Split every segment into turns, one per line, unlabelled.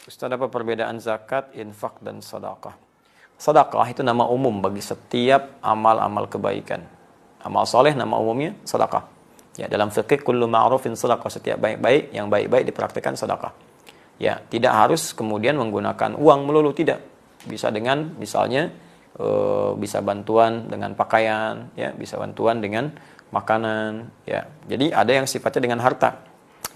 Ustaz, apa perbedaan zakat, infak, dan sedekah? Sedekah itu nama umum bagi setiap amal-amal kebaikan. Amal soleh nama umumnya sedekah. Ya, dalam fikih kullu ma'rufin sedekah, setiap baik-baik yang baik-baik dipraktikkan sedekah. Ya, tidak harus kemudian menggunakan uang melulu, tidak. Bisa dengan misalnya bisa bantuan dengan pakaian, ya, bisa bantuan dengan makanan, ya. Jadi ada yang sifatnya dengan harta.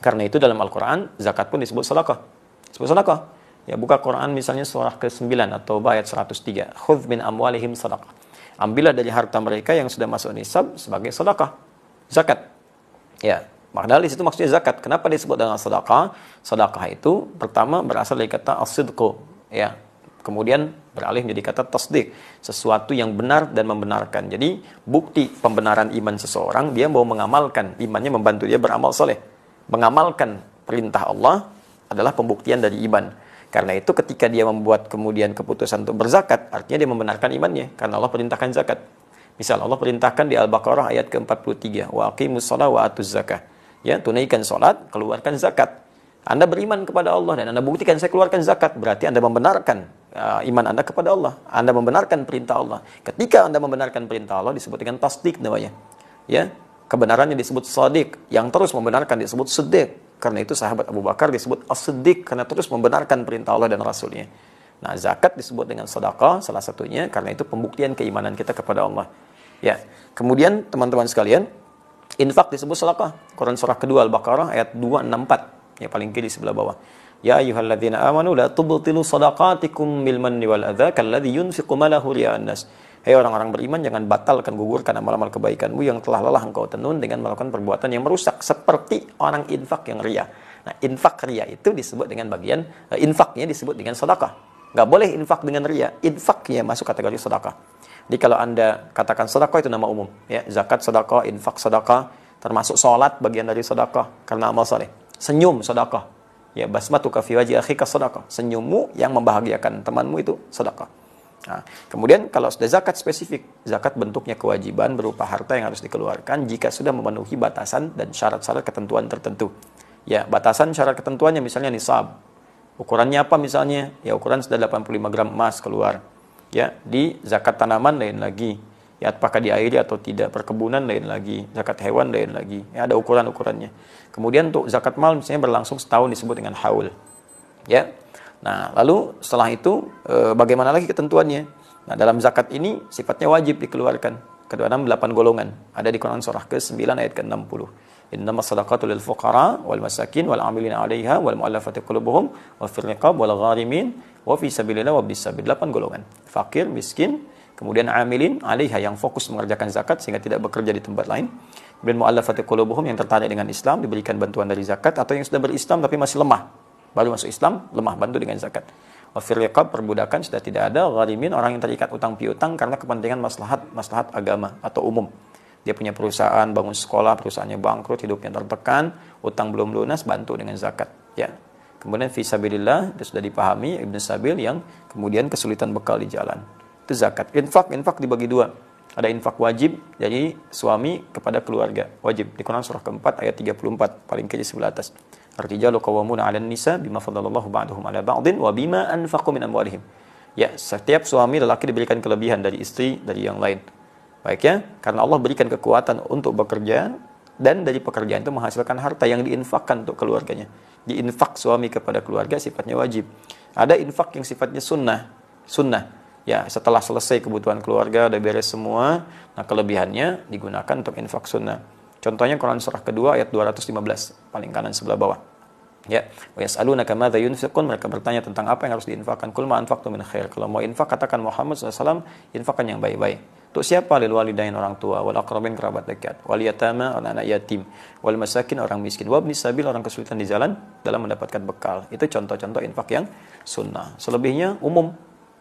Karena itu dalam Al-Qur'an zakat pun disebut sedekah. Disebut sedekah. Ya, buka Quran misalnya surah ke-9 atau ayat 103. Khudz min amwalihim sedekah. Ambillah dari harta mereka yang sudah masuk nisab sebagai sedekah. Zakat. Ya, padahal di situ maksudnya zakat. Kenapa disebut dengan sedekah? Sedekah itu pertama berasal dari kata as-sidqu, ya. Kemudian beralih menjadi kata tasdik, sesuatu yang benar dan membenarkan. Jadi bukti pembenaran iman seseorang, dia mau mengamalkan imannya, membantu dia beramal soleh. Mengamalkan perintah Allah adalah pembuktian dari iman. Karena itu ketika dia membuat kemudian keputusan untuk berzakat, artinya dia membenarkan imannya, karena Allah perintahkan zakat. Misal Allah perintahkan di Al-Baqarah ayat ke-43, wa aqimus shalah wa atuz zakah. Ya, tunaikan salat, keluarkan zakat. Anda beriman kepada Allah dan Anda buktikan saya keluarkan zakat, berarti Anda membenarkan iman Anda kepada Allah. Anda membenarkan perintah Allah. Ketika Anda membenarkan perintah Allah disebut dengan tasdik namanya. Ya, kebenarannya disebut shadiq, yang terus membenarkan disebut siddiq. Karena itu sahabat Abu Bakar disebut as-siddiq karena terus membenarkan perintah Allah dan Rasulnya. Nah, zakat disebut dengan sedekah salah satunya karena itu pembuktian keimanan kita kepada Allah. Ya. Kemudian teman-teman sekalian, infak disebut sedekah. Quran surah kedua Al-Baqarah ayat 264. Ya, paling kiri sebelah bawah. Ya ayyuhalladzina amanu la tubtilu shadaqatikum bil manni wal adza kalladzi yunfiqu malahu riya'an nas. Hei orang-orang beriman, jangan batalkan, gugurkan amal-amal kebaikanmu yang telah lelah engkau tenun dengan melakukan perbuatan yang merusak, seperti orang infak yang ria. Nah, infak ria itu disebut dengan bagian infaknya disebut dengan sedekah. Nggak boleh infak dengan ria, infaknya masuk kategori sedekah. Jadi kalau Anda katakan sedekah itu nama umum, ya, zakat sedekah, infak sedekah, termasuk sholat bagian dari sedekah karena amal saleh. Senyum sedekah. Ya, basmatuka fi wajhi akhika sedekah. Senyummu yang membahagiakan temanmu itu sedekah. Nah, kemudian kalau sudah zakat spesifik, zakat bentuknya kewajiban berupa harta yang harus dikeluarkan jika sudah memenuhi batasan dan syarat-syarat ketentuan tertentu. Ya, batasan syarat ketentuannya misalnya nisab. Ukurannya apa misalnya? Ya, ukuran sudah 85 gram emas keluar. Ya, di zakat tanaman lain lagi. Ya, apakah diairi atau tidak, perkebunan lain lagi, zakat hewan lain lagi. Ya, ada ukuran-ukurannya. Kemudian untuk zakat mal misalnya berlangsung setahun disebut dengan haul. Ya. Nah, lalu setelah itu bagaimana lagi ketentuannya? Nah, dalam zakat ini sifatnya wajib dikeluarkan. Ke-26 8 golongan. Ada di Quran surah ke-9 ayat ke-60. Innamas shadaqatu lil fuqara wal masakin wal 'amilina 'alaiha wal mu'allafati qulubuhum wa fil riqab wal gharimin wa fi sabilillah wa bis sabil. 8 golongan. Fakir, miskin, kemudian 'amilin 'alaiha yang fokus mengerjakan zakat sehingga tidak bekerja di tempat lain. Kemudian mu'allafati qulubuhum yang tertarik dengan Islam diberikan bantuan dari zakat, atau yang sudah berislam tapi masih lemah. Baru masuk Islam, lemah, bantu dengan zakat. Wafir riqab, perbudakan sudah tidak ada. Gharimin, orang yang terikat utang piutang karena kepentingan maslahat agama atau umum. Dia punya perusahaan, bangun sekolah, perusahaannya bangkrut, hidupnya tertekan, utang belum lunas, bantu dengan zakat. Ya. Kemudian fi sabilillah, itu sudah dipahami, Ibn Sabil yang kemudian kesulitan bekal di jalan. Itu zakat. Infak dibagi dua. Ada infak wajib dari suami kepada keluarga. Wajib. Di Quran surah keempat ayat 34, paling kiri sebelah atas. Ar-rijalu qawwamuna 'alan nisa bima faddalallahu ba'dahum 'ala ba'din wa bima anfaqu min amwalihim. Ya, setiap suami lelaki diberikan kelebihan dari istri dari yang lain. Baik ya, karena Allah berikan kekuatan untuk bekerja dan dari pekerjaan itu menghasilkan harta yang diinfakkan untuk keluarganya. Diinfak suami kepada keluarga sifatnya wajib. Ada infak yang sifatnya sunnah. Ya, setelah selesai kebutuhan keluarga, udah beres semua, nah kelebihannya digunakan untuk infak sunnah. Contohnya Quran surah kedua ayat 215, paling kanan sebelah bawah. Ya, wa yas'alunaka madza yunfiqun, mereka bertanya tentang apa yang harus diinfakkan. Qul ma anfaqtum min khair. Kalau mau infak katakan Muhammad SAW, infakkan yang baik-baik. Untuk siapa? Lil walidain, orang tua, wal aqrabin, kerabat dekat, wal yatama, anak-anak yatim, wal masakin, orang miskin, wabnis sabil, orang kesulitan di jalan dalam mendapatkan bekal. Itu contoh-contoh infak yang sunnah. Selebihnya umum.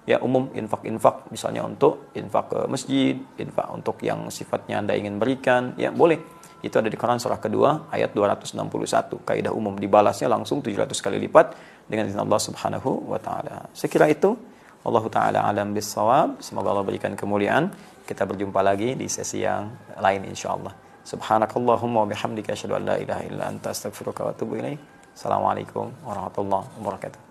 Ya, umum infak misalnya untuk infak ke masjid, infak untuk yang sifatnya Anda ingin berikan, ya boleh. Itu ada di Quran surah kedua ayat 261. Kaidah umum, dibalasnya langsung 700 kali lipat dengan izin Allah Subhanahu wa taala. Saya kira itu. Allah taala alam bissawab. Semoga Allah berikan kemuliaan. Kita berjumpa lagi di sesi yang lain insyaallah. Subhanakallahumma wa bihamdika asyhadu an la ilaha illa anta astaghfiruka wa atubu ilaik. Assalamualaikum warahmatullahi wabarakatuh.